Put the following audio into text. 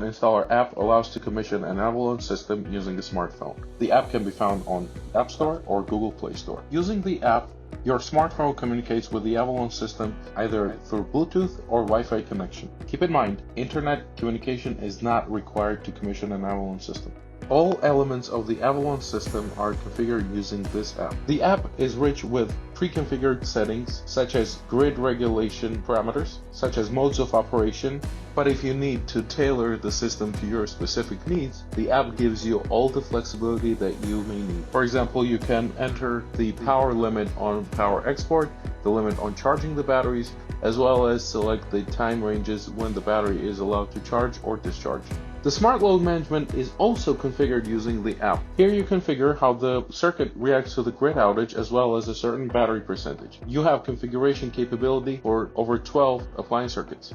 Installer App allows to commission an Avalon system using a smartphone. The app can be found on App Store or Google Play Store. Using the app, your smartphone communicates with the Avalon system either through Bluetooth or Wi-Fi connection. Keep in mind, internet communication is not required to commission an Avalon system. All elements of the Avalon system are configured using this app. The app is rich with pre-configured settings such as grid regulation parameters, such as modes of operation, but if you need to tailor the system to your specific needs, the app gives you all the flexibility that you may need. For example, you can enter the power limit on power export, the limit on charging the batteries, as well as select the time ranges when the battery is allowed to charge or discharge. The smart load management is also configured using the app. Here you configure how the circuit reacts to the grid outage as well as a certain battery percentage. You have configuration capability for over 12 appliance circuits.